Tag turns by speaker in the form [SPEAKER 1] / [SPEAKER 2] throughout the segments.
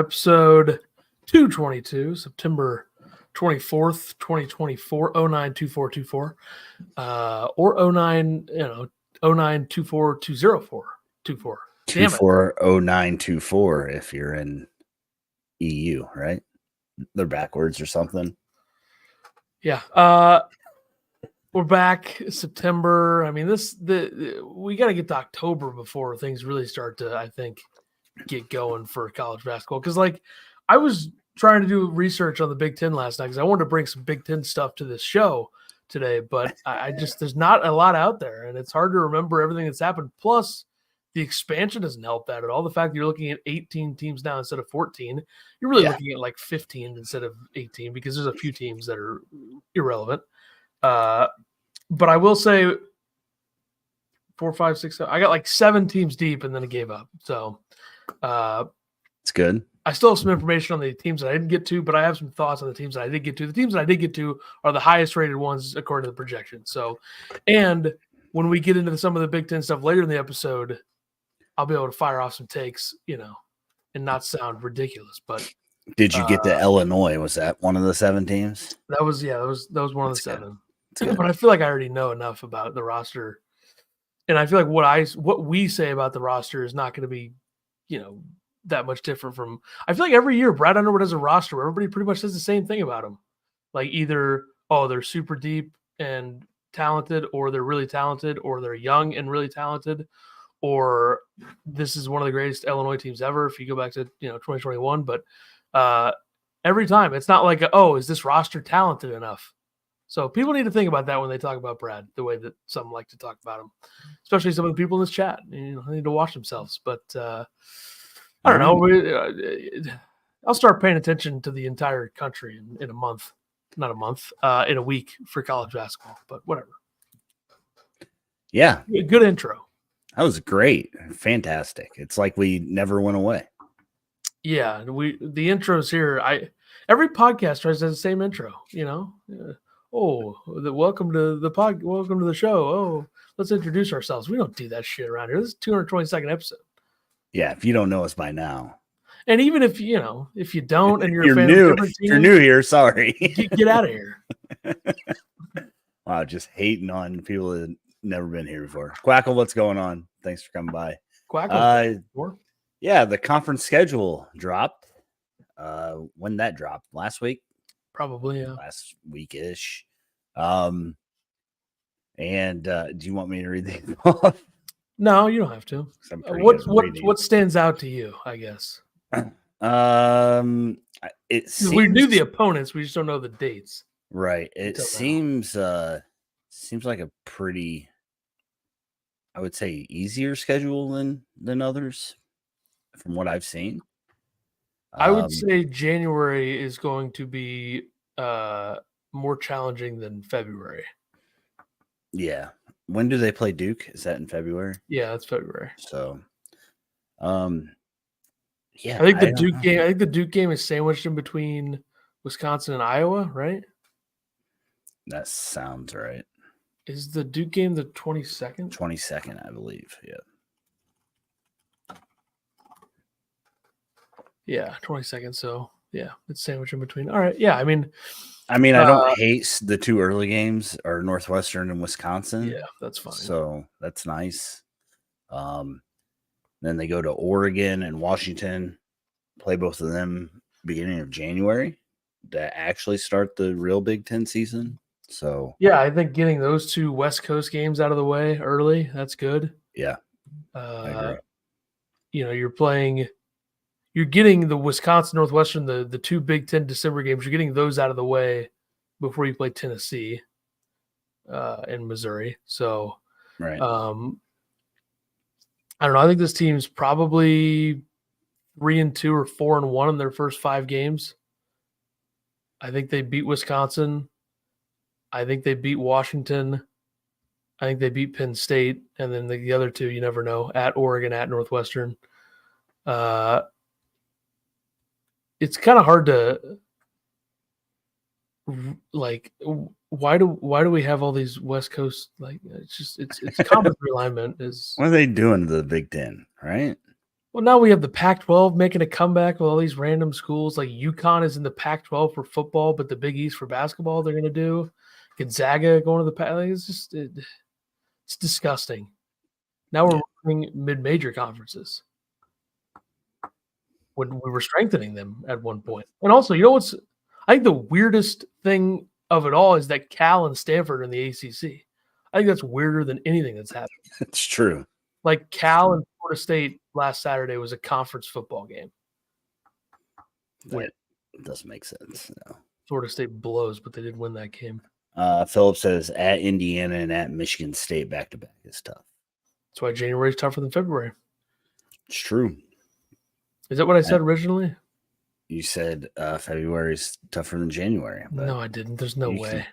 [SPEAKER 1] episode 222, September 24th, 2024, 092424, or 09, 092420424.
[SPEAKER 2] 240924 if you're in EU, right? They're backwards or something.
[SPEAKER 1] Yeah. We're back September. I mean, we got to get to October before things really start to, I think, get going for college basketball. Because, I was trying to do research on the Big Ten last night because I wanted to bring some Big Ten stuff to this show today, but I just there's not a lot out there, and it's hard to remember everything that's happened. Plus, the expansion doesn't help that at all. The fact that you're looking at 18 teams now instead of 14, you're really looking at 15 instead of 18 because there's a few teams that are irrelevant. But I will say 4, 5, 6, 7. I got 7 teams deep and then I gave up. So
[SPEAKER 2] it's good.
[SPEAKER 1] I still have some information on the teams that I didn't get to, but I have some thoughts on the teams that I did get to. The teams that I did get to are the highest rated ones according to the projection. So, and when we get into some of the Big Ten stuff later in the episode, I'll be able to fire off some takes, and not sound ridiculous. But
[SPEAKER 2] did you get to Illinois? Was that one of the 7 teams?
[SPEAKER 1] That was one of the 7. But I feel like I already know enough about the roster, and I feel like what we say about the roster is not going to be, that much different from. I feel like every year Brad Underwood has a roster where everybody pretty much says the same thing about them, either they're super deep and talented, or they're really talented, or they're young and really talented, or this is one of the greatest Illinois teams ever. If you go back to 2021, but every time it's not is this roster talented enough? So people need to think about that when they talk about Brad, the way that some like to talk about him, especially some of the people in this chat. They need to watch themselves. But I don't know. I'll start paying attention to the entire country in a month, not a month, in a week for college basketball. But whatever.
[SPEAKER 2] Yeah,
[SPEAKER 1] good intro.
[SPEAKER 2] That was great, fantastic. It's like we never went away.
[SPEAKER 1] Yeah, the intros here. Every podcast tries to have the same intro. Welcome to the show. Oh, let's introduce ourselves. We don't do that shit around here. This is 222nd episode.
[SPEAKER 2] Yeah, if you don't know us by now,
[SPEAKER 1] and even if you don't, and you're a fan
[SPEAKER 2] new,
[SPEAKER 1] of a team,
[SPEAKER 2] you're new here. Sorry,
[SPEAKER 1] get out of here.
[SPEAKER 2] Wow, just hating on people that never been here before. Quackle, what's going on? Thanks for coming by.
[SPEAKER 1] Quackle,
[SPEAKER 2] yeah, the conference schedule dropped. When that dropped last week,
[SPEAKER 1] probably
[SPEAKER 2] last week-ish. And do you want me to read these off?
[SPEAKER 1] No, you don't have to. What stands out to you? I guess.
[SPEAKER 2] It seems
[SPEAKER 1] we knew the opponents. We just don't know the dates.
[SPEAKER 2] Right. It seems like a pretty, I would say, easier schedule than others from what I've seen.
[SPEAKER 1] I would say January is going to be more challenging than February.
[SPEAKER 2] Yeah. When do they play Duke? Is that in February?
[SPEAKER 1] Yeah, that's February.
[SPEAKER 2] So, yeah.
[SPEAKER 1] I think the Duke game is sandwiched in between Wisconsin and Iowa, right?
[SPEAKER 2] That sounds right.
[SPEAKER 1] Is the Duke game the 22nd?
[SPEAKER 2] 22nd, I believe. Yeah.
[SPEAKER 1] Yeah, 22nd. So, yeah, it's sandwiched in between. All right. Yeah, I mean,
[SPEAKER 2] I don't hate the 2 early games are Northwestern and Wisconsin.
[SPEAKER 1] Yeah, that's fine.
[SPEAKER 2] So that's nice. Then they go to Oregon and Washington, play both of them beginning of January to actually start the real Big Ten season. So
[SPEAKER 1] yeah, I think getting those 2 West Coast games out of the way early, that's good.
[SPEAKER 2] Yeah. I agree.
[SPEAKER 1] You're getting the Wisconsin, Northwestern, the 2 Big Ten December games. You're getting those out of the way before you play Tennessee and Missouri. So,
[SPEAKER 2] right.
[SPEAKER 1] I don't know. I think this team's probably 3-2 or 4-1 in their first 5 games. I think they beat Wisconsin. I think they beat Washington. I think they beat Penn State. And then the other 2, you never know, at Oregon, at Northwestern. It's kind of hard to why do we have all these West Coast it's conference realignment is
[SPEAKER 2] what are they doing to the Big Ten, right?
[SPEAKER 1] Well, now we have the Pac-12 making a comeback with all these random schools. Like UConn is in the Pac-12 for football, but the Big East for basketball. They're going to do Gonzaga going to the Pac. Like, it's just it's disgusting. Now we're running mid-major conferences when we were strengthening them at one point. And also, you know what's? I think the weirdest thing of it all is that Cal and Stanford are in the ACC. I think that's weirder than anything that's happened.
[SPEAKER 2] It's true.
[SPEAKER 1] Like Cal and Florida State last Saturday was a conference football game.
[SPEAKER 2] That doesn't make sense. No.
[SPEAKER 1] Florida State blows, but they did win that game.
[SPEAKER 2] Philip says at Indiana and at Michigan State back-to-back is tough.
[SPEAKER 1] That's why January is tougher than February.
[SPEAKER 2] It's true.
[SPEAKER 1] Is that what I said originally?
[SPEAKER 2] You said February is tougher than January.
[SPEAKER 1] No, I didn't. There's no way.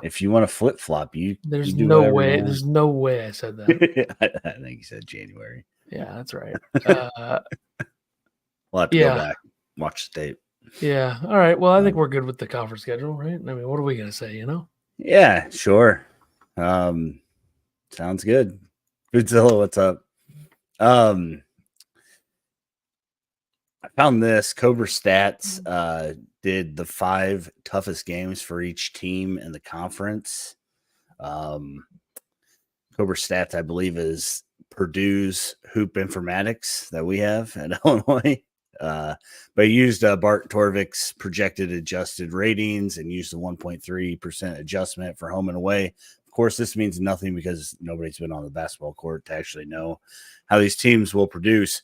[SPEAKER 2] If you want to flip-flop,
[SPEAKER 1] there's no way. There's no way I said that.
[SPEAKER 2] I think you said January.
[SPEAKER 1] Yeah, that's right.
[SPEAKER 2] We'll have to go back, watch the tape.
[SPEAKER 1] Yeah. All right. Well, I think we're good with the conference schedule, right? I mean, what are we going to say,
[SPEAKER 2] Yeah, sure. Sounds good. Godzilla, what's up? I found this. Cobra Stats did the 5 toughest games for each team in the conference. Cobra Stats, I believe, is Purdue's Hoop Informatics that we have at Illinois. But he used Bart Torvik's projected adjusted ratings and used the 1.3% adjustment for home and away. Of course, this means nothing because nobody's been on the basketball court to actually know how these teams will produce.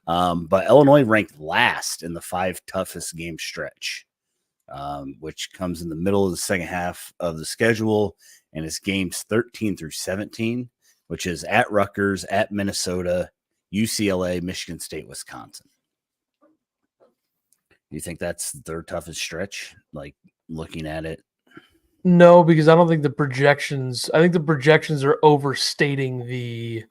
[SPEAKER 2] But Illinois ranked last in the 5 toughest game stretch, which comes in the middle of the second half of the schedule, and it's games 13 through 17, which is at Rutgers, at Minnesota, UCLA, Michigan State, Wisconsin. You think that's their toughest stretch, like looking at it?
[SPEAKER 1] No, because I don't think the projections – I think the projections are overstating the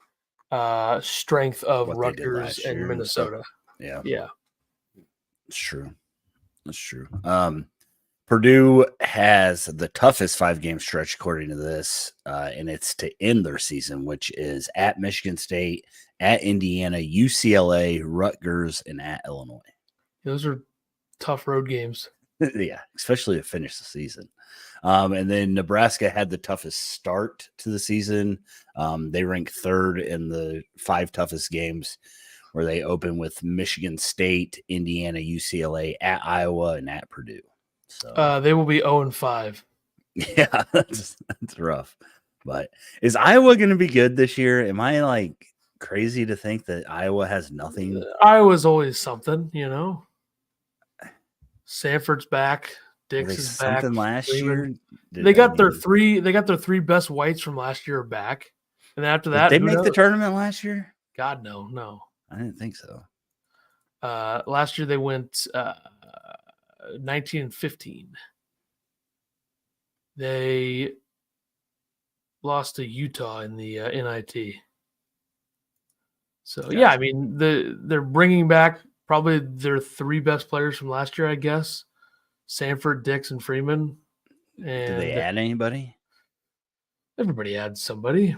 [SPEAKER 1] strength of Rutgers and Minnesota.
[SPEAKER 2] Yeah. It's true. That's true. Purdue has the toughest 5-game stretch according to this, and it's to end their season, which is at Michigan State, at Indiana, UCLA, Rutgers, and at Illinois.
[SPEAKER 1] Those are tough road games.
[SPEAKER 2] Yeah, especially to finish the season. And then Nebraska had the toughest start to the season. They rank 3rd in the 5 toughest games, where they open with Michigan State, Indiana, UCLA, at Iowa, and at Purdue. So
[SPEAKER 1] they will be 0-5.
[SPEAKER 2] Yeah, that's rough. But is Iowa going to be good this year? Am I like crazy to think that Iowa has nothing?
[SPEAKER 1] Iowa's always something, Sanford's back. Dix is back.
[SPEAKER 2] Last year,
[SPEAKER 1] they got their 3 best whites from last year are back, and after that,
[SPEAKER 2] did they make the tournament last year?
[SPEAKER 1] God, no.
[SPEAKER 2] I didn't think so.
[SPEAKER 1] Last year they went 19-15. They lost to Utah in the NIT. So gotcha. Yeah, I mean they're bringing back probably their 3 best players from last year, I guess. Sanford, Dix, and Freeman. And
[SPEAKER 2] did they add anybody?
[SPEAKER 1] Everybody adds somebody.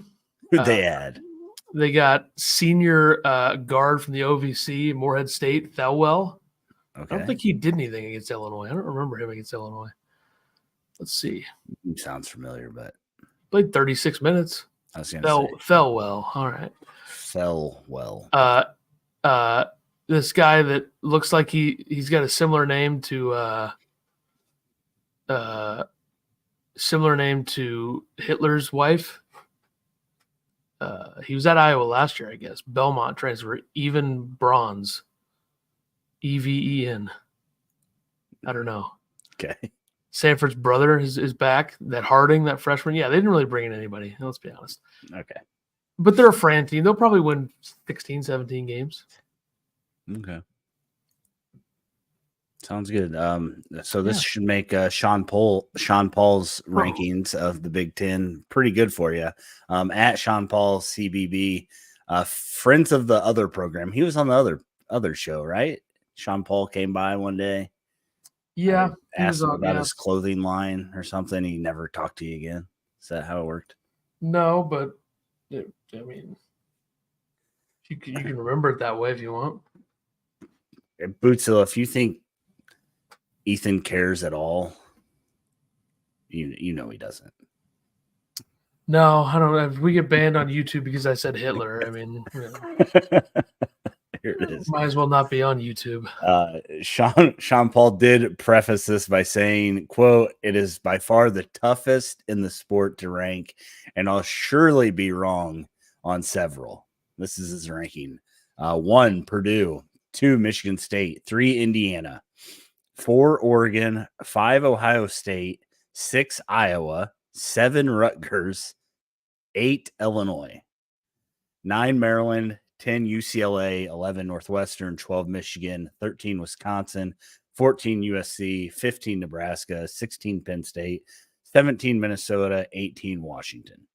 [SPEAKER 2] Who'd they add?
[SPEAKER 1] They got senior guard from the OVC, Morehead State, Thelwell. Okay. I don't think he did anything against Illinois. I don't remember him against Illinois. Let's see.
[SPEAKER 2] He sounds familiar, but
[SPEAKER 1] played 36 minutes.
[SPEAKER 2] I was gonna say
[SPEAKER 1] Thelwell. All right.
[SPEAKER 2] Thelwell.
[SPEAKER 1] This guy that looks like he's got a similar name to Hitler's wife. He was at Iowa last year, I guess. Belmont transfer, Even Bronze. EVEN. I don't know.
[SPEAKER 2] Okay.
[SPEAKER 1] Sanford's brother is back. That Harding, that freshman. Yeah, they didn't really bring in anybody. Let's be honest.
[SPEAKER 2] Okay.
[SPEAKER 1] But they're a Fran team. They'll probably win 16, 17 games.
[SPEAKER 2] Okay. Sounds good. So this should make Sean Paul's rankings of the Big Ten pretty good for you. At Sean Paul CBB, friends of the other program. He was on the other show, right? Sean Paul came by one day.
[SPEAKER 1] Yeah.
[SPEAKER 2] Asked him about his clothing line or something. He never talked to you again. Is that how it worked?
[SPEAKER 1] No, but I mean, you can remember it that way if you want.
[SPEAKER 2] Bootsville, if you think Ethan cares at all, you know he doesn't.
[SPEAKER 1] No, I don't know. If we get banned on YouTube because I said Hitler, I mean,
[SPEAKER 2] Here it is.
[SPEAKER 1] Might as well not be on YouTube.
[SPEAKER 2] Sean Paul did preface this by saying, quote, "It is by far the toughest in the sport to rank, and I'll surely be wrong on several." This is his ranking. 1, Purdue. 2, Michigan State. 3, Indiana. 4, Oregon. 5, Ohio State. 6, Iowa. 7, Rutgers. 8, Illinois. 9, Maryland. 10, UCLA. 11, Northwestern. 12, Michigan. 13, Wisconsin. 14, USC. 15, Nebraska. 16, Penn State. 17, Minnesota. 18, Washington.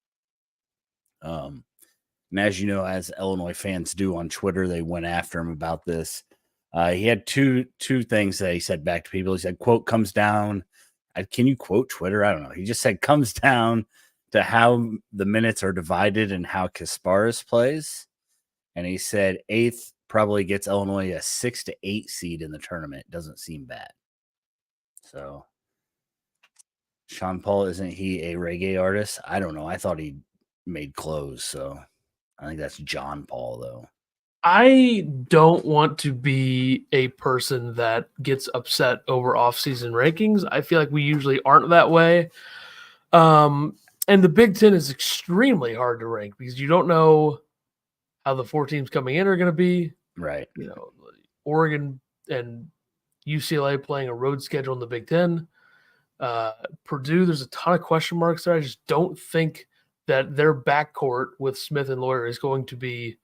[SPEAKER 2] And as you know, as Illinois fans do on Twitter, they went after him about this. He had two things that he said back to people. He said, quote, "comes down." Can you quote Twitter? I don't know. He just said, "comes down to how the minutes are divided and how Kasparis plays." And he said 8th probably gets Illinois a 6 to 8 seed in the tournament. Doesn't seem bad. So Sean Paul, isn't he a reggae artist? I don't know. I thought he made clothes. So I think that's John Paul, though.
[SPEAKER 1] I don't want to be a person that gets upset over off-season rankings. I feel like we usually aren't that way. And the Big Ten is extremely hard to rank because you don't know how the 4 teams coming in are going to be.
[SPEAKER 2] Right.
[SPEAKER 1] You know, Oregon and UCLA playing a road schedule in the Big Ten. Purdue, there's a ton of question marks there. I just don't think that their backcourt with Smith and Lawyer is going to be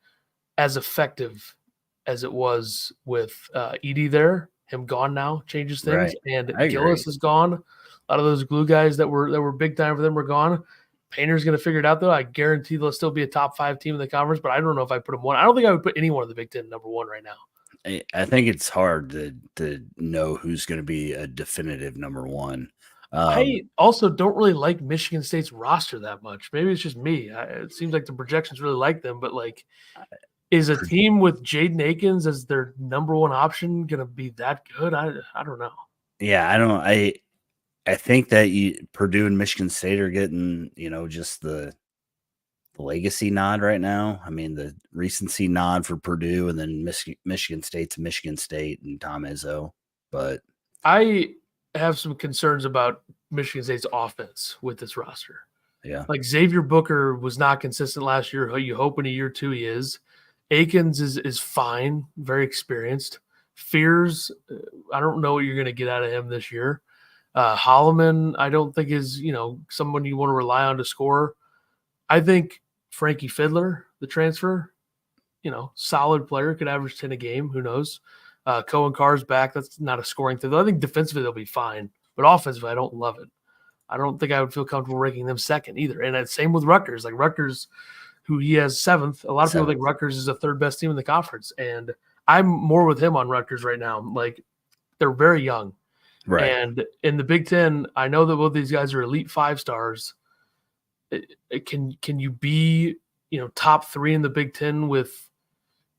[SPEAKER 1] as effective as it was with Edey there. Him gone now changes things.
[SPEAKER 2] Right.
[SPEAKER 1] And
[SPEAKER 2] I
[SPEAKER 1] Gillis
[SPEAKER 2] agree.
[SPEAKER 1] is gone. A lot of those glue guys that were big time for them are gone. Painter's going to figure it out, though. I guarantee they'll still be a top 5 team in the conference, but I don't know if I put them 1. I don't think I would put anyone in the Big Ten number 1 right now.
[SPEAKER 2] I think it's hard to know who's going to be a definitive number 1.
[SPEAKER 1] I also don't really like Michigan State's roster that much. Maybe it's just me. It seems like the projections really like them, but like, is a team with Jaden Akins as their number 1 option going to be that good? I don't know.
[SPEAKER 2] Yeah, I don't. I think that Purdue and Michigan State are getting, just the legacy nod right now. I mean, the recency nod for Purdue, and then Michigan State's Michigan State and Tom Izzo. But
[SPEAKER 1] I have some concerns about Michigan State's offense with this roster.
[SPEAKER 2] Yeah.
[SPEAKER 1] Like Xavier Booker was not consistent last year. You hope in a year 2 he is. Akins is fine, very experienced. Fears, I don't know what you're going to get out of him this year. Holloman, I don't think is, someone you want to rely on to score. I think Frankie Fiddler, the transfer, solid player, could average 10 a game. Who knows? Cohen Carr's back. That's not a scoring thing. I think defensively they'll be fine, but offensively I don't love it. I don't think I would feel comfortable ranking them 2nd either. And same with Rutgers. Like Rutgers, who he has 7th. A lot of people think Rutgers is the 3rd best team in the conference, and I'm more with him on Rutgers right now. Like they're very young.
[SPEAKER 2] Right.
[SPEAKER 1] And in the Big Ten, I know that both these guys are elite 5 stars. Can you be, top 3 in the Big Ten with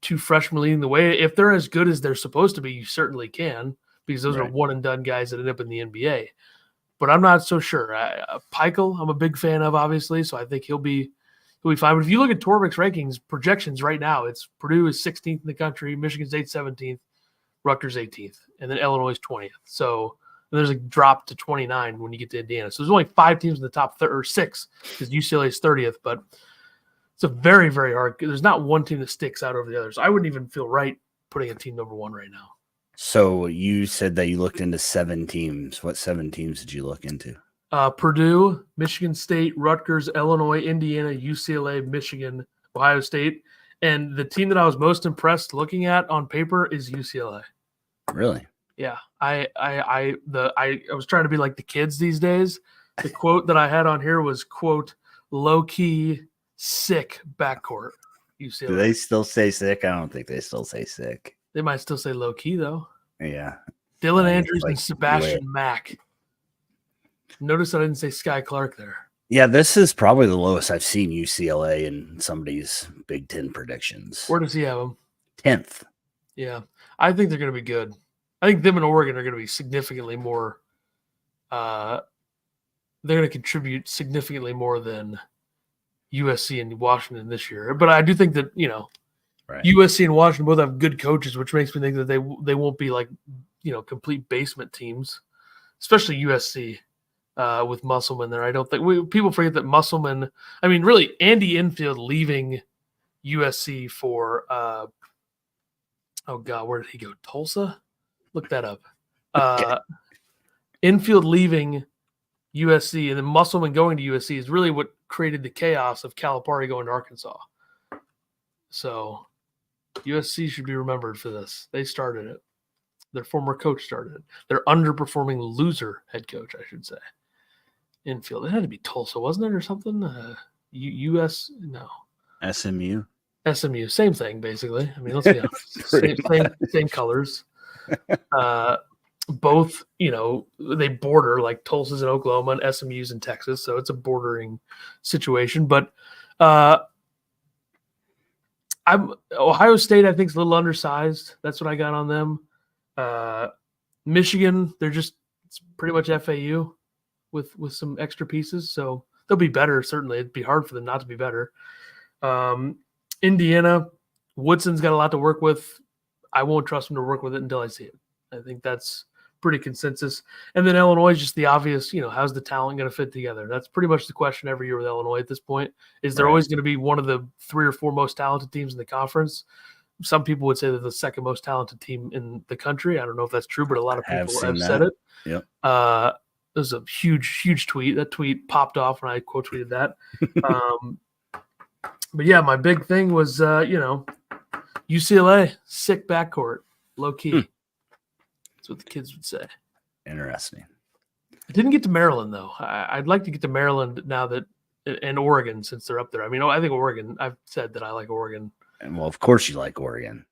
[SPEAKER 1] 2 freshmen leading the way? If they're as good as they're supposed to be, you certainly can, because those are one and done guys that end up in the NBA. But I'm not so sure. Peichel, I'm a big fan of, obviously, so I think he'll be fine. But if you look at Torvik's rankings, projections right now, it's Purdue is 16th in the country, Michigan State 17th, Rutgers 18th, and then Illinois is 20th. So there's a drop to 29 when you get to Indiana. So there's only 5 teams in the top 6 because UCLA is 30th. But it's a very, very hard. There's not one team that sticks out over the others. I wouldn't even feel right putting a team number 1 right now.
[SPEAKER 2] So you said that you looked into 7 teams. What 7 teams did you look into?
[SPEAKER 1] Purdue, Michigan State, Rutgers, Illinois, Indiana, UCLA, Michigan, Ohio State. And the team that I was most impressed looking at on paper is UCLA.
[SPEAKER 2] Really?
[SPEAKER 1] Yeah. I was trying to be like the kids these days. The quote that I had on here was, quote, low-key sick backcourt. UCLA.
[SPEAKER 2] Do they still say sick? I don't think they still say sick.
[SPEAKER 1] They might still say low-key, though.
[SPEAKER 2] Yeah.
[SPEAKER 1] Dylan Andrews and Sebastian Mack. Notice I didn't say Sky Clark there.
[SPEAKER 2] Yeah, this is probably the lowest I've seen UCLA in somebody's Big Ten predictions.
[SPEAKER 1] Where does he have him?
[SPEAKER 2] 10th.
[SPEAKER 1] Yeah, I think they're going to be good. I think them and Oregon are going to be significantly more. They're going to contribute significantly more than USC and Washington this year. But I do think that
[SPEAKER 2] Right.
[SPEAKER 1] USC and Washington both have good coaches, which makes me think that they won't be like complete basement teams, especially USC with Musselman there. I don't think people forget that Musselman. I mean, really, Andy Enfield leaving USC for oh God, where did he go? Tulsa? Look that up. Enfield leaving USC and then Musselman going to USC is really what created the chaos of Calipari going to Arkansas. So USC should be remembered for this. They started it. Their former coach started it. Their underperforming loser head coach, I should say. Enfield. It had to be Tulsa, wasn't it, or something? US? No.
[SPEAKER 2] SMU.
[SPEAKER 1] SMU. Same thing, basically. I mean, let's be honest. Same colors. Both, they border, like Tulsa's in Oklahoma and SMU's in Texas, so it's a bordering situation. But Ohio State, I think, is a little undersized. That's what I got on them. Michigan, it's pretty much FAU with some extra pieces, so they'll be better. Certainly, it'd be hard for them not to be better. Indiana, Woodson's got a lot to work with. I won't trust him to work with it until I see it. I think that's pretty consensus. And then Illinois is just the obvious, how's the talent going to fit together? That's pretty much the question every year with Illinois at this point. Is they're always going to be one of the 3 or 4 most talented teams in the conference. Some people would say they're the second most talented team in the country. I don't know if that's true, but a lot of people have said it.
[SPEAKER 2] Yep.
[SPEAKER 1] There's a huge tweet. That tweet popped off when I quote tweeted that. But yeah, my big thing was, UCLA, sick backcourt, low key. That's what the kids would say.
[SPEAKER 2] Interesting.
[SPEAKER 1] I didn't get to Maryland, though. I'd like to get to Maryland now and Oregon, since they're up there. I mean, I think Oregon, I've said that I like Oregon.
[SPEAKER 2] And well, of course you like Oregon.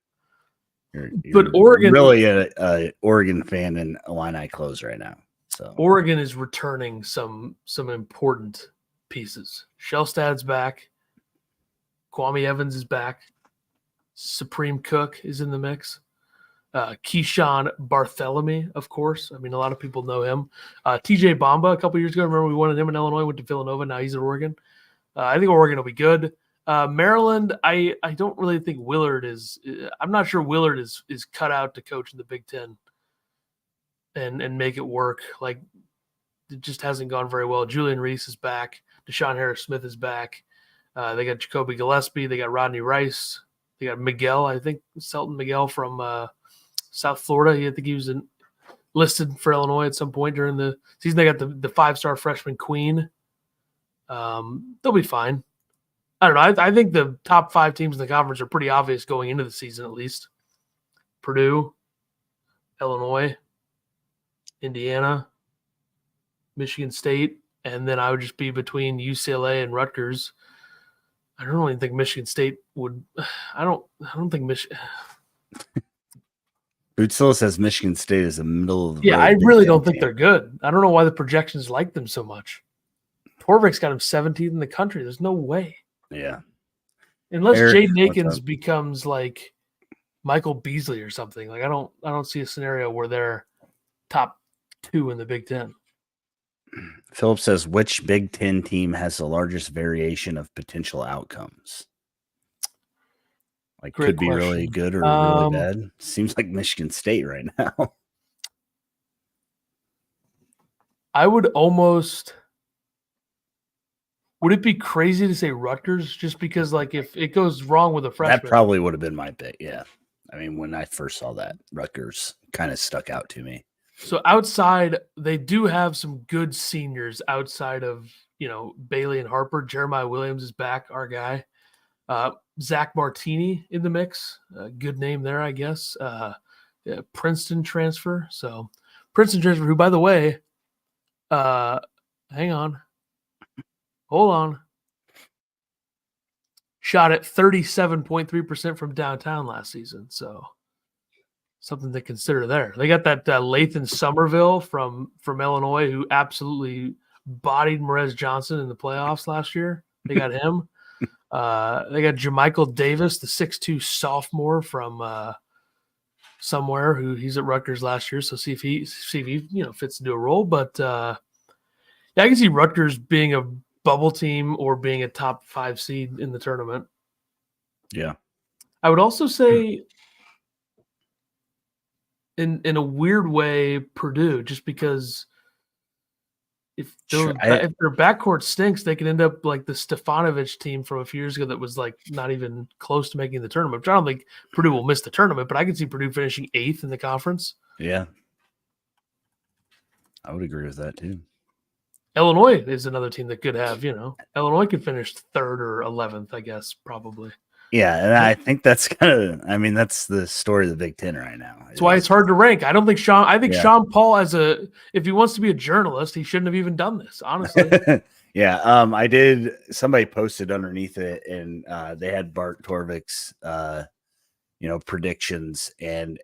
[SPEAKER 2] You're
[SPEAKER 1] but Oregon
[SPEAKER 2] really a Oregon fan in Illini clothes right now. So
[SPEAKER 1] Oregon is returning some important pieces. Shellstad's back. Kwame Evans is back. Supreme Cook is in the mix. Keyshawn Barthélemy, of course. I mean, a lot of people know him. TJ Bamba a couple years ago. Remember we wanted him in Illinois, went to Villanova. Now he's at Oregon. I think Oregon will be good. Maryland, I don't really think Willard is – I'm not sure Willard is cut out to coach in the Big Ten and make it work. Like, it just hasn't gone very well. Julian Reese is back. Deshaun Harris-Smith is back. They got Jacoby Gillespie. They got Rodney Rice. They got Miguel, I think, Selton Miguel from South Florida. I think he was listed for Illinois at some point during the season. They got the 5-star freshman Queen. They'll be fine. I don't know. I think the top 5 teams in the conference are pretty obvious going into the season, at least. Purdue, Illinois, Indiana, Michigan State, and then I would just be between UCLA and Rutgers. I don't really think Michigan State would. I don't think Michigan.
[SPEAKER 2] Bootsilla says Michigan State is the middle of the
[SPEAKER 1] road. I really don't think they're good. I don't know why the projections like them so much. Torvik's got him 17th in the country. There's no way.
[SPEAKER 2] Yeah.
[SPEAKER 1] Unless Jaden Akins becomes like Michael Beasley or something. Like I don't see a scenario where they're top 2 in the Big Ten.
[SPEAKER 2] Philip says, which Big Ten team has the largest variation of potential outcomes? Like,
[SPEAKER 1] great
[SPEAKER 2] could
[SPEAKER 1] question.
[SPEAKER 2] Be really good or really bad. Seems like Michigan State right now.
[SPEAKER 1] I would almost. Would it be crazy to say Rutgers just because, like, if it goes wrong with a freshman?
[SPEAKER 2] That probably would have been my pick, yeah. I mean, when I first saw that, Rutgers kind of stuck out to me.
[SPEAKER 1] So outside, they do have some good seniors outside of, Bailey and Harper. Jeremiah Williams is back, our guy. Zach Martini in the mix. Good name there, I guess. Princeton transfer. So Princeton transfer, who, by the way, hang on. Hold on. Shot at 37.3% from downtown last season. So something to consider there. They got that Lathan Somerville from Illinois who absolutely bodied Merez Johnson in the playoffs last year. They got him. They got Jamichael Davis, the 6'2 sophomore from somewhere. Who he's at Rutgers last year, so see if he fits into a role. But yeah, I can see Rutgers being a bubble team or being a top 5 seed in the tournament.
[SPEAKER 2] Yeah,
[SPEAKER 1] I would also say, in a weird way, Purdue, just because if their backcourt stinks, they could end up like the Stefanovic team from a few years ago that was like not even close to making the tournament. Which I don't think Purdue will miss the tournament, but I can see Purdue finishing 8th in the conference.
[SPEAKER 2] Yeah, I would agree with that too.
[SPEAKER 1] Illinois is another team that could have, Illinois could finish 3rd or 11th, I guess, probably.
[SPEAKER 2] Yeah, and I think that's that's the story of the Big Ten right now.
[SPEAKER 1] That's why it's hard to rank. I don't think Sean Paul, if he wants to be a journalist, he shouldn't have even done this, honestly.
[SPEAKER 2] Yeah, somebody posted underneath it, and they had Bart Torvik's predictions, and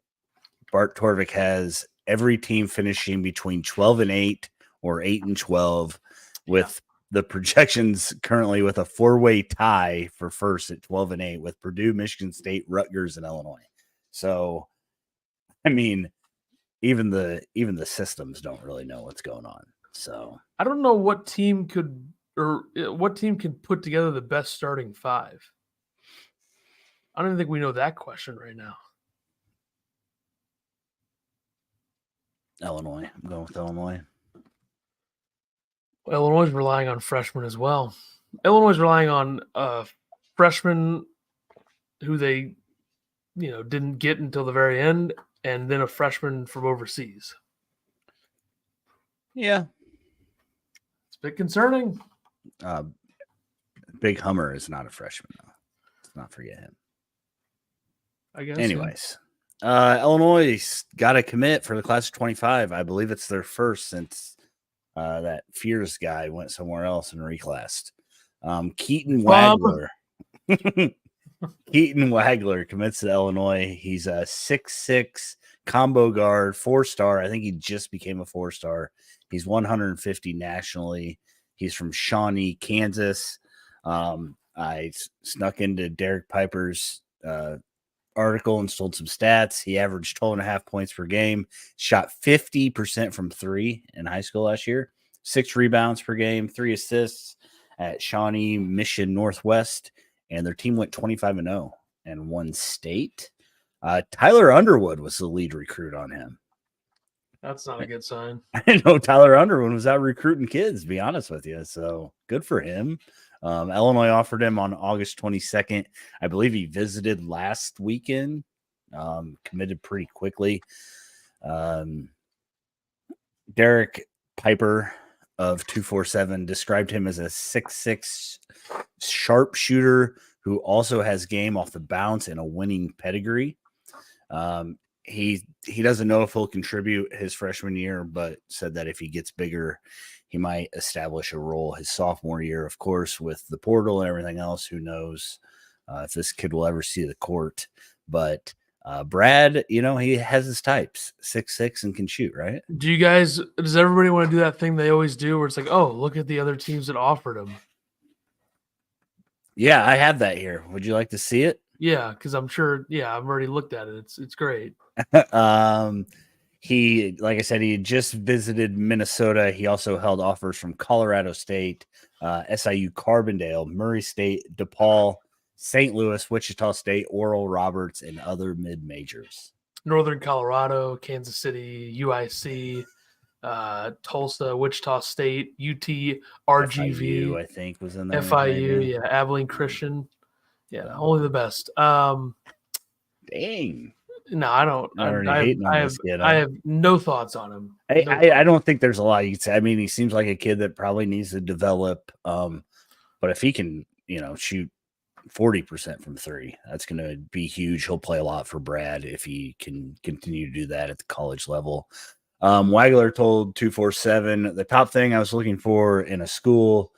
[SPEAKER 2] Bart Torvik has every team finishing between 12-8 or 8-12 with the projections currently with a 4-way tie for first at 12-8 with Purdue, Michigan State, Rutgers, and Illinois. So, I mean, even the systems don't really know what's going on. So
[SPEAKER 1] I don't know what team could put together the best starting 5. I don't even think we know that question right now.
[SPEAKER 2] Illinois. I'm going with Illinois.
[SPEAKER 1] Illinois is relying on freshmen as well. Illinois is relying on freshmen who they, didn't get until the very end, and then a freshman from overseas.
[SPEAKER 2] Yeah.
[SPEAKER 1] It's a bit concerning.
[SPEAKER 2] Big Hummer is not a freshman, though. Let's not forget him.
[SPEAKER 1] I guess.
[SPEAKER 2] Anyways, Illinois got a commit for the class of 25. I believe it's their first since that Fears guy went somewhere else and reclassed. Keaton Wagler. Keaton Wagler commits to Illinois. He's a 6'6" combo guard, 4-star. I think he just became a 4-star. He's 150 nationally. He's from Shawnee, Kansas. I snuck into Derek Piper's article and stole some stats. He averaged 12.5 points per game, shot 50% from 3 in high school last year, 6 rebounds per game, 3 assists at Shawnee Mission Northwest, and their team went 25-0 and won state. Tyler Underwood was the lead recruit on him.
[SPEAKER 1] That's not a good sign.
[SPEAKER 2] I didn't know Tyler Underwood was out recruiting kids, to be honest with you. So good for him. Illinois offered him on August 22nd. I believe he visited last weekend, committed pretty quickly. Derek Piper of 247 described him as a 6'6" sharpshooter who also has game off the bounce and a winning pedigree. He doesn't know if he'll contribute his freshman year, but said that if he gets bigger, he might establish a role his sophomore year. Of course, with the portal and everything else, who knows if this kid will ever see the court. But Brad, he has his types, 6'6" and can shoot, right?
[SPEAKER 1] Does everybody want to do that thing they always do where it's like, oh, look at the other teams that offered him?
[SPEAKER 2] Yeah, I have that here. Would you like to see it?
[SPEAKER 1] Yeah, because I'm sure. Yeah, I've already looked at it. It's great.
[SPEAKER 2] He, like I said, he had just visited Minnesota. He also held offers from Colorado State, SIU Carbondale, Murray State, DePaul, St. Louis, Wichita State, Oral Roberts, and other mid-majors.
[SPEAKER 1] Northern Colorado, Kansas City, UIC, Tulsa, Wichita State, UT, RGV,
[SPEAKER 2] FIU, I think, was in there.
[SPEAKER 1] FIU, maybe. Yeah, Abilene Christian. Yeah, only the best.
[SPEAKER 2] Dang.
[SPEAKER 1] No, I don't. I have no thoughts on him.
[SPEAKER 2] I don't think there's a lot you can say. I mean, he seems like a kid that probably needs to develop. But if he can, shoot 40% from 3, that's going to be huge. He'll play a lot for Brad if he can continue to do that at the college level. Wagler told 247, the top thing I was looking for in a school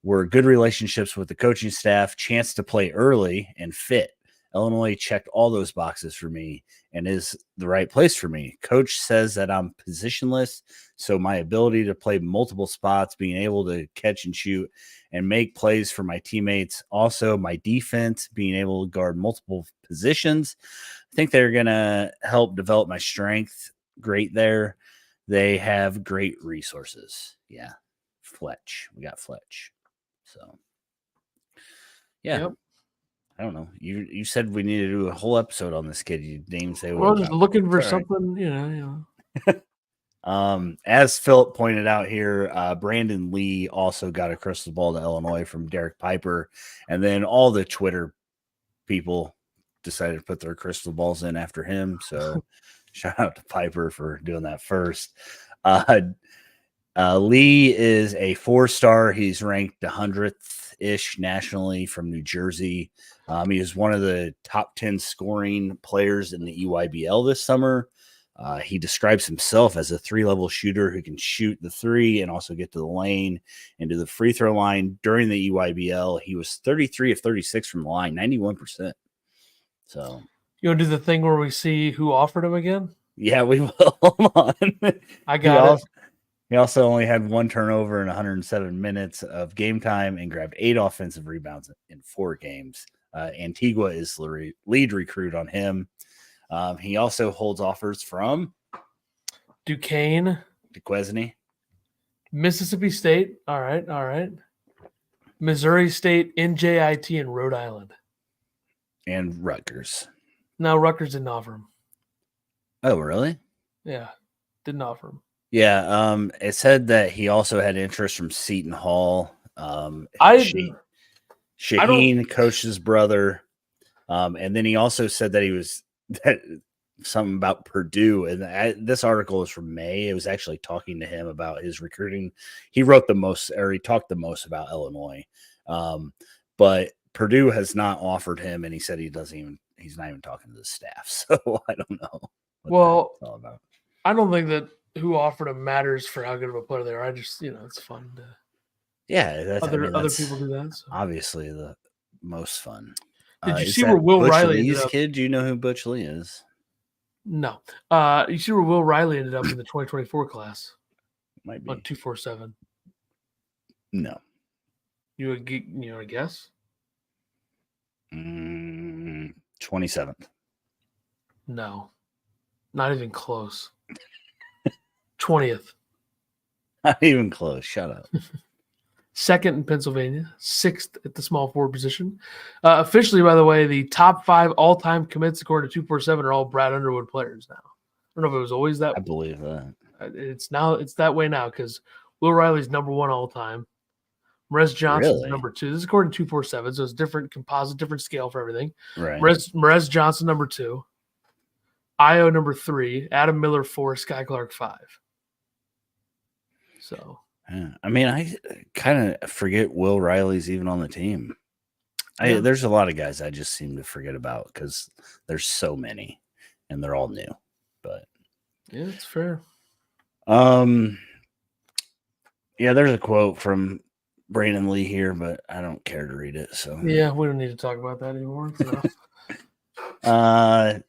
[SPEAKER 2] were good relationships with the coaching staff, chance to play early and fit. Illinois checked all those boxes for me and is the right place for me. Coach says that I'm positionless, so my ability to play multiple spots, being able to catch and shoot and make plays for my teammates, also my defense, being able to guard multiple positions. I think they're going to help develop my strength. Great there. They have great resources. Yeah. Fletch. We got Fletch. So, yeah.
[SPEAKER 1] Yep.
[SPEAKER 2] I don't know. You said we needed to do a whole episode on this kid. You didn't say
[SPEAKER 1] what. Well, just looking for
[SPEAKER 2] Sorry.
[SPEAKER 1] something,
[SPEAKER 2] As Philip pointed out here, Brandon Lee also got a crystal ball to Illinois from Derek Piper, and then all the Twitter people decided to put their crystal balls in after him. So, shout out to Piper for doing that first. Lee is a 4-star. He's ranked 100th-ish nationally from New Jersey. He is one of the top 10 scoring players in the EYBL this summer. He describes himself as a 3-level shooter who can shoot the 3 and also get to the lane and to the free throw line. During the EYBL, he was 33 of 36 from the line, 91%. So,
[SPEAKER 1] you want to do the thing where we see who offered him again?
[SPEAKER 2] Yeah, we will. Hold on.
[SPEAKER 1] I got it.
[SPEAKER 2] He also only had 1 turnover in 107 minutes of game time and grabbed 8 offensive rebounds in 4 games. Antigua is the lead recruit on him. He also holds offers from
[SPEAKER 1] Duquesne, Mississippi State. All right. Missouri State, NJIT, and Rhode Island.
[SPEAKER 2] And Rutgers.
[SPEAKER 1] No, Rutgers didn't offer him.
[SPEAKER 2] Oh, really?
[SPEAKER 1] Yeah, didn't offer him.
[SPEAKER 2] Yeah, it said that he also had interest from Seton Hall. Shaheen coached his brother. And then he also said that he was something about Purdue. And this article is from May. It was actually talking to him about his recruiting. He wrote the most, or he talked the most about Illinois. But Purdue has not offered him, and he said he's not even talking to the staff. So I don't know what that's all about.
[SPEAKER 1] I don't think that who offered him matters for how good of a player they are. I just, it's fun to.
[SPEAKER 2] Yeah,
[SPEAKER 1] other people do that. So.
[SPEAKER 2] Obviously, the most fun.
[SPEAKER 1] Did you see where Will
[SPEAKER 2] Butch
[SPEAKER 1] Riley
[SPEAKER 2] Lee's
[SPEAKER 1] ended up?
[SPEAKER 2] kid? Do you know who Butch Lee is?
[SPEAKER 1] No. You see where Will Riley ended up in the 2024 class?
[SPEAKER 2] Might be
[SPEAKER 1] on 247.
[SPEAKER 2] No.
[SPEAKER 1] You want to guess?
[SPEAKER 2] 27th.
[SPEAKER 1] No, not even close. 20th.
[SPEAKER 2] Not even close. Shut up.
[SPEAKER 1] 2nd in Pennsylvania, 6th at the small forward position. Officially, by the way, the top 5 all-time commits according to 247 are all Brad Underwood players now. I don't know if it was always that.
[SPEAKER 2] I believe that.
[SPEAKER 1] It's that way now because Will Riley's number 1 all-time. Merez Johnson's number 2. This is according to 247, so it's different composite, different scale for everything.
[SPEAKER 2] Right.
[SPEAKER 1] Merez Johnson number 2. Io number 3. Adam Miller 4. Sky Clark 5. So.
[SPEAKER 2] Yeah. I mean, I kind of forget Will Riley's even on the team. There's a lot of guys I just seem to forget about because there's so many, and they're all new. But
[SPEAKER 1] yeah, it's fair.
[SPEAKER 2] Yeah, there's a quote from Brandon Lee here, but I don't care to read it. So
[SPEAKER 1] yeah, we don't need to talk about that anymore.
[SPEAKER 2] So.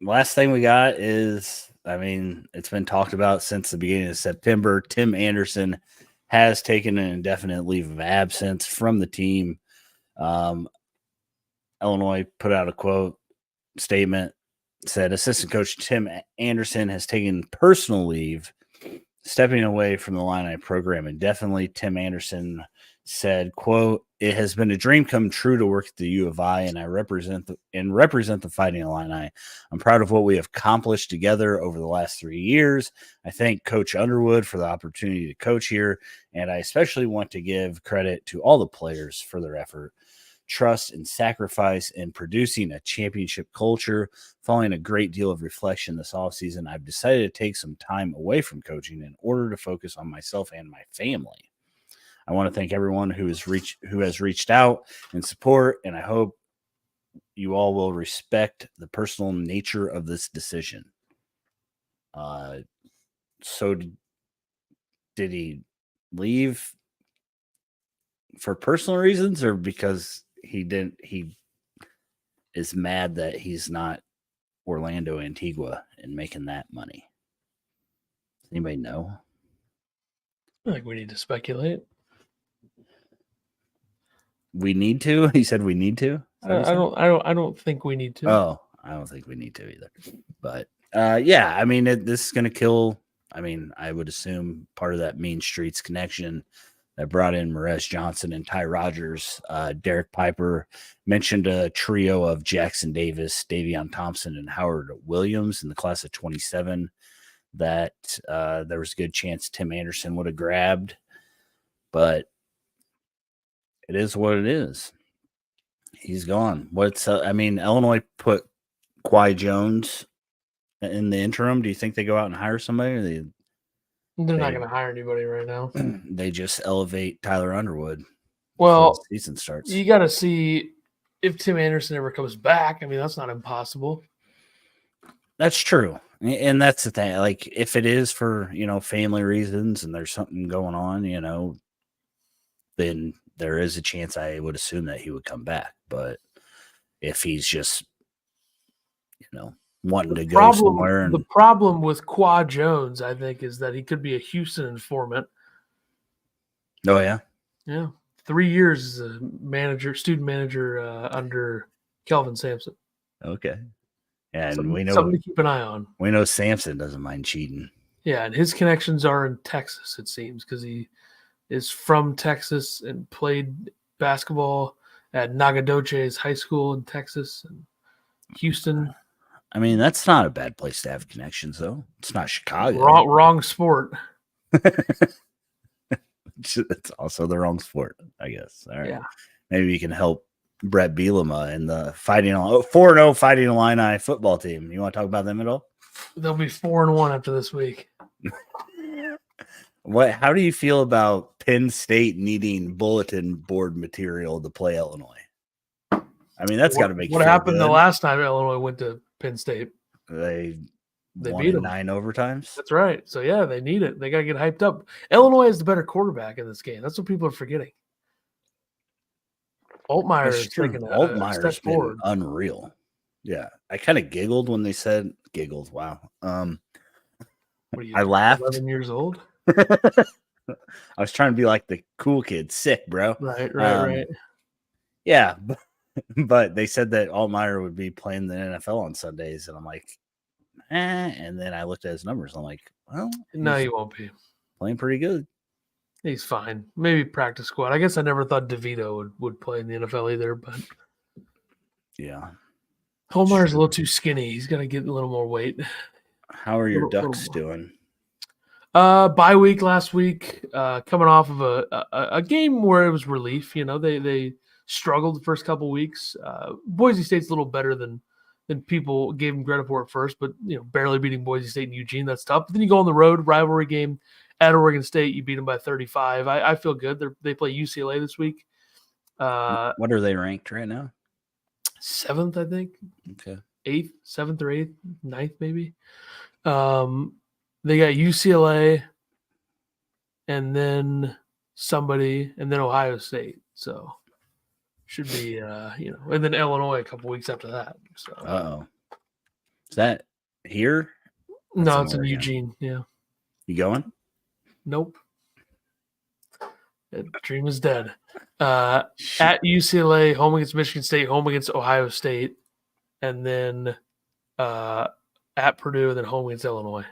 [SPEAKER 2] Last thing we got is, it's been talked about since the beginning of September. Tim Anderson has taken an indefinite leave of absence from the team. Illinois put out a statement, said assistant coach Tim Anderson has taken personal leave, stepping away from the Illini program indefinitely. Tim Anderson said, quote, "It has been a dream come true to work at the U of I, and I represent the Fighting Illini. I'm proud of what we have accomplished together over the last 3 years. I thank Coach Underwood for the opportunity to coach here, and I especially want to give credit to all the players for their effort, trust, and sacrifice in producing a championship culture. Following a great deal of reflection this offseason, I've decided to take some time away from coaching in order to focus on myself and my family. I want to thank everyone who has reached out in support, and I hope you all will respect the personal nature of this decision." So did he leave for personal reasons or because he is mad that he's not Orlando Antigua and making that money? Does anybody know?
[SPEAKER 1] I think we need to speculate.
[SPEAKER 2] We need to. He said we need to.
[SPEAKER 1] I don't think we need to.
[SPEAKER 2] Oh, I don't think we need to either. But yeah, I mean, this is going to kill. I mean, I would assume part of that Mean Streets connection that brought in Marez Johnson and Ty Rogers. Derek Piper mentioned a trio of Jackson Davis, Davion Thompson, and Howard Williams in the class of 27 that there was a good chance Tim Anderson would have grabbed. But it is what it is. He's gone. I mean, Illinois put Quai Jones in the interim. Do you think they go out and hire somebody? Or
[SPEAKER 1] they're not going to hire anybody right now.
[SPEAKER 2] They just elevate Tyler Underwood.
[SPEAKER 1] Well,
[SPEAKER 2] the season starts.
[SPEAKER 1] You got to see if Tim Anderson ever comes back. I mean, that's not impossible.
[SPEAKER 2] That's true. And that's the thing. Like, if it is for, family reasons and there's something going on, then there is a chance I would assume that he would come back. But if he's just, wanting to go somewhere.
[SPEAKER 1] The problem with Quai Jones, I think, is that he could be a Houston informant.
[SPEAKER 2] Oh, yeah?
[SPEAKER 1] Yeah. 3 years as a student manager under Kelvin Sampson.
[SPEAKER 2] Okay. And
[SPEAKER 1] something to keep an eye on.
[SPEAKER 2] We know Sampson doesn't mind cheating.
[SPEAKER 1] Yeah, and his connections are in Texas, it seems, because he is from Texas and played basketball at Nagadoches High School in Texas and Houston.
[SPEAKER 2] I mean, that's not a bad place to have connections, though. It's not Chicago.
[SPEAKER 1] Wrong sport.
[SPEAKER 2] It's also the wrong sport, I guess. All right.
[SPEAKER 1] Yeah.
[SPEAKER 2] Maybe you can help Brett Bielema and the 4-0 Fighting Illini football team. You want to talk about them at all?
[SPEAKER 1] They'll be 4-1 after this week.
[SPEAKER 2] How do you feel about Penn State needing bulletin board material to play Illinois? I mean, that's got to make.
[SPEAKER 1] What happened good. The last time Illinois went to Penn State?
[SPEAKER 2] They won
[SPEAKER 1] beat them
[SPEAKER 2] 9 overtimes.
[SPEAKER 1] That's right. So yeah, they need it. They got to get hyped up. Illinois is the better quarterback in this game. That's what people are forgetting. Altmaier is taking a step forward.
[SPEAKER 2] Unreal. Yeah, I kind of giggled when they said giggled. Wow. I laughed.
[SPEAKER 1] 11 years old.
[SPEAKER 2] I was trying to be like the cool kid. Sick, bro.
[SPEAKER 1] Right.
[SPEAKER 2] Yeah, but they said that Altmaier would be playing the NFL on Sundays, and I'm like, and then I looked at his numbers. I'm like, well,
[SPEAKER 1] no, he won't be
[SPEAKER 2] playing pretty good.
[SPEAKER 1] He's fine. Maybe practice squad. I guess I never thought DeVito would play in the NFL either, but
[SPEAKER 2] yeah.
[SPEAKER 1] Altmaier's a little too skinny. He's got to get a little more weight.
[SPEAKER 2] How are your Ducks doing?
[SPEAKER 1] Bye week last week, coming off of a game where it was relief. They struggled the first couple weeks. Boise State's a little better than people gave them credit for at first, but barely beating Boise State and Eugene, that's tough. But then you go on the road, rivalry game at Oregon State, you beat them by 35. I feel good. They play UCLA this week.
[SPEAKER 2] What are they ranked right now?
[SPEAKER 1] 7th, I think.
[SPEAKER 2] Okay.
[SPEAKER 1] 8th, 7th or 8th, 9th maybe. They got UCLA and then somebody, and then Ohio State. So should be, and then Illinois a couple weeks after that. So.
[SPEAKER 2] Is that here?
[SPEAKER 1] No, it's in Eugene. Yeah.
[SPEAKER 2] You going?
[SPEAKER 1] Nope. That dream is dead. At UCLA, home against Michigan State, home against Ohio State, and then at Purdue, and then home against Illinois.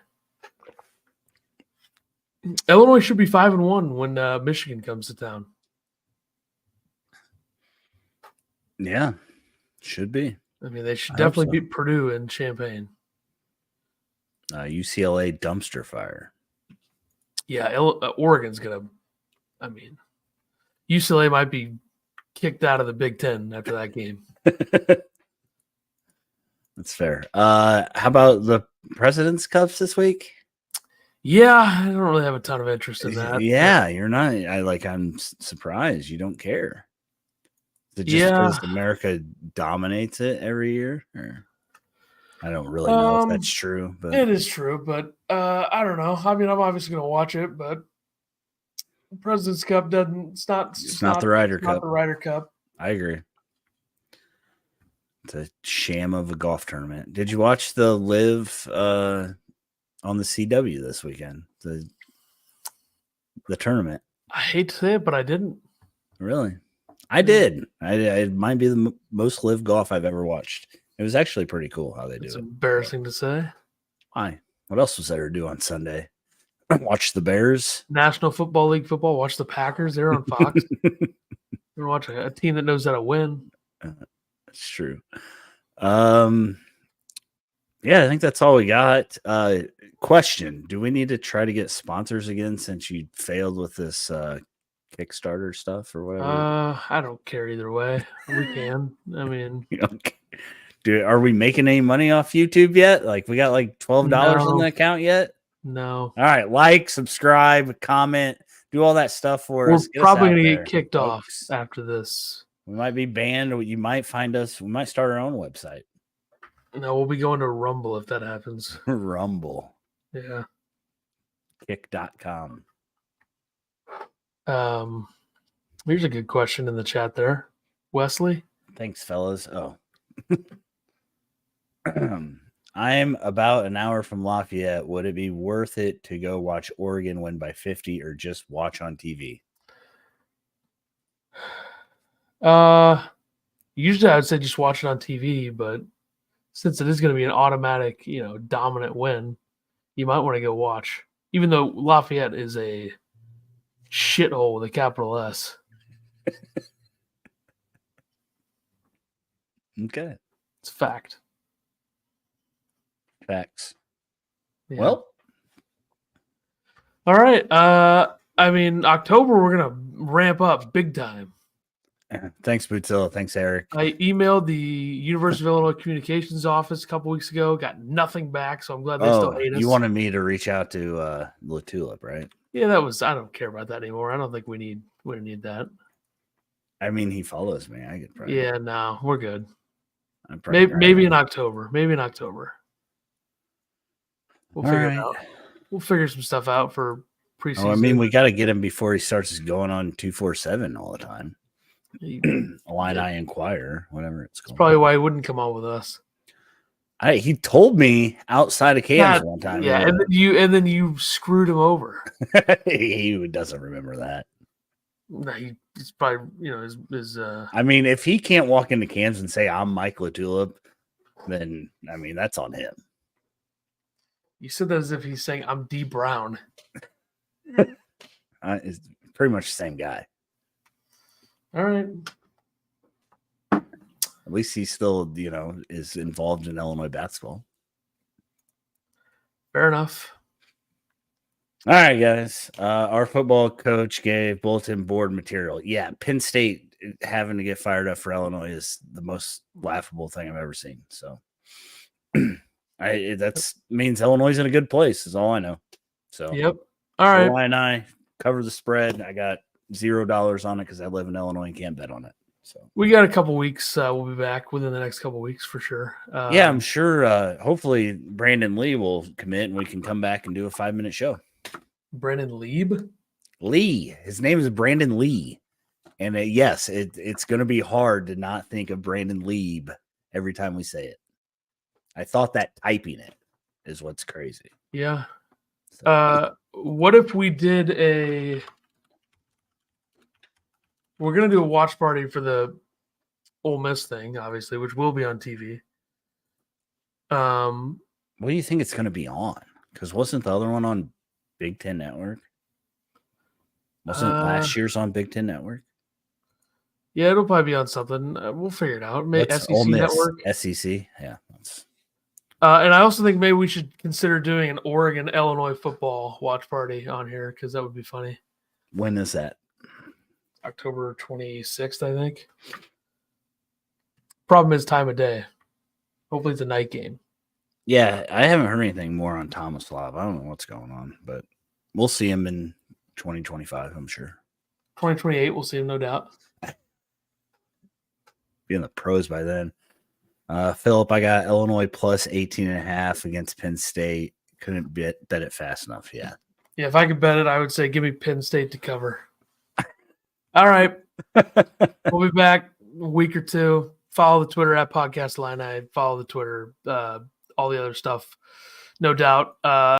[SPEAKER 1] Illinois should be 5-1 when Michigan comes to town.
[SPEAKER 2] Yeah, should be.
[SPEAKER 1] I mean, they should definitely beat Purdue in Champaign.
[SPEAKER 2] UCLA dumpster fire.
[SPEAKER 1] Yeah, Oregon's going to – I mean, UCLA might be kicked out of the Big Ten after that game.
[SPEAKER 2] That's fair. How about the President's Cups this week?
[SPEAKER 1] Yeah, I don't really have a ton of interest in that.
[SPEAKER 2] Yeah, you're not. I'm surprised you don't care. Is it just because America dominates it every year? Or I don't really know if that's true. But
[SPEAKER 1] it is true, but I don't know. I mean, I'm obviously going to watch it, but President's Cup doesn't. It's not the Ryder Cup.
[SPEAKER 2] I agree. It's a sham of a golf tournament. Did you watch the Live on the CW this weekend? The tournament.
[SPEAKER 1] I hate to say it, but I didn't.
[SPEAKER 2] Really? I did. It might be the most Live golf I've ever watched. It was actually pretty cool how they do it.
[SPEAKER 1] It's embarrassing to say.
[SPEAKER 2] Why? What else was there to do on Sunday? Watch the Bears.
[SPEAKER 1] National Football League football. Watch the Packers. They're on Fox. We're watching a team that knows how to win.
[SPEAKER 2] That's true. Yeah, I think that's all we got. Question: do we need to try to get sponsors again since you failed with this Kickstarter stuff or whatever?
[SPEAKER 1] I don't care either way. We can. I mean,
[SPEAKER 2] are we making any money off YouTube yet? Like, we got like $12 on the account yet?
[SPEAKER 1] No.
[SPEAKER 2] All right, like, subscribe, comment, do all that stuff for us.
[SPEAKER 1] We're probably going to get kicked off after this.
[SPEAKER 2] We might be banned. You might find us. We might start our own website.
[SPEAKER 1] No, we'll be going to Rumble if that happens.
[SPEAKER 2] Rumble.
[SPEAKER 1] Yeah.
[SPEAKER 2] Kick.com.
[SPEAKER 1] Here's a good question in the chat there. Wesley?
[SPEAKER 2] Thanks, fellas. Oh. I'm about an hour from Lafayette. Would it be worth it to go watch Oregon win by 50 or just watch on TV?
[SPEAKER 1] Usually I would say just watch it on TV, but since it is going to be an automatic, dominant win, you might want to go watch. Even though Lafayette is a shithole with a capital S.
[SPEAKER 2] Okay.
[SPEAKER 1] It's a fact.
[SPEAKER 2] Facts.
[SPEAKER 1] Yeah.
[SPEAKER 2] Well.
[SPEAKER 1] All right. October, we're going to ramp up big time.
[SPEAKER 2] Thanks, Bootzilla. Thanks, Eric.
[SPEAKER 1] I emailed the University of Illinois Communications office a couple weeks ago. Got nothing back, so I'm glad they still hate us.
[SPEAKER 2] You wanted me to reach out to La Tulip, right?
[SPEAKER 1] Yeah, I don't care about that anymore. I don't think we need that.
[SPEAKER 2] I mean, he follows me. I could probably.
[SPEAKER 1] Yeah, no, we're good. Maybe in October. We'll figure it out. We'll figure some stuff out for preseason.
[SPEAKER 2] Oh, I mean, we got to get him before he starts going on 247 all the time. Illini Inquirer, whatever it's called.
[SPEAKER 1] That's probably why he wouldn't come on with us.
[SPEAKER 2] He told me outside of Cam's one time.
[SPEAKER 1] Yeah, and then you screwed him over.
[SPEAKER 2] He doesn't remember that.
[SPEAKER 1] No, he's probably his.
[SPEAKER 2] I mean, if he can't walk into Cam's and say I'm Mike LaTulip, then that's on him.
[SPEAKER 1] You said that as if he's saying I'm D Brown.
[SPEAKER 2] It's pretty much the same guy.
[SPEAKER 1] All right.
[SPEAKER 2] At least he still, is involved in Illinois basketball.
[SPEAKER 1] Fair enough.
[SPEAKER 2] All right, guys. Our football coach gave bulletin board material. Yeah, Penn State having to get fired up for Illinois is the most laughable thing I've ever seen. So that means Illinois is in a good place is all I know. So
[SPEAKER 1] yep. All right.
[SPEAKER 2] Illinois and I cover the spread. I got $0 on it because I live in Illinois and can't bet on it. So
[SPEAKER 1] we got a couple weeks. We'll be back within the next couple weeks for sure.
[SPEAKER 2] Yeah, I'm sure. Hopefully, Brandon Lee will commit and we can come back and do a 5-minute show.
[SPEAKER 1] Brandon Lieb?
[SPEAKER 2] Lee. His name is Brandon Lee. And yes, it's going to be hard to not think of Brandon Lieb every time we say it. I thought that typing it is what's crazy.
[SPEAKER 1] Yeah. So. What if we did we're going to do a watch party for the Ole Miss thing, obviously, which will be on TV.
[SPEAKER 2] What do you think it's going to be on? Because wasn't the other one on Big Ten Network? Wasn't last year's on Big Ten Network?
[SPEAKER 1] Yeah, it'll probably be on something. We'll figure it out. Maybe SEC
[SPEAKER 2] Ole Miss,
[SPEAKER 1] Network.
[SPEAKER 2] SEC, yeah.
[SPEAKER 1] And I also think maybe we should consider doing an Oregon-Illinois football watch party on here because that would be funny.
[SPEAKER 2] When is that?
[SPEAKER 1] October 26th, I think. Problem is time of day. Hopefully it's a night game.
[SPEAKER 2] Yeah, I haven't heard anything more on Thomas Love. I don't know what's going on, but we'll see him in 2025, I'm sure.
[SPEAKER 1] 2028, we'll see him, no doubt.
[SPEAKER 2] Be in the pros by then. Philip, I got Illinois plus 18.5 against Penn State. Couldn't bet it fast enough. Yeah.
[SPEAKER 1] Yeah, if I could bet it, I would say give me Penn State to cover. All right. We'll be back a week or two. follow the Twitter at Podcast Illini. Follow the Twitter, all the other stuff, no doubt.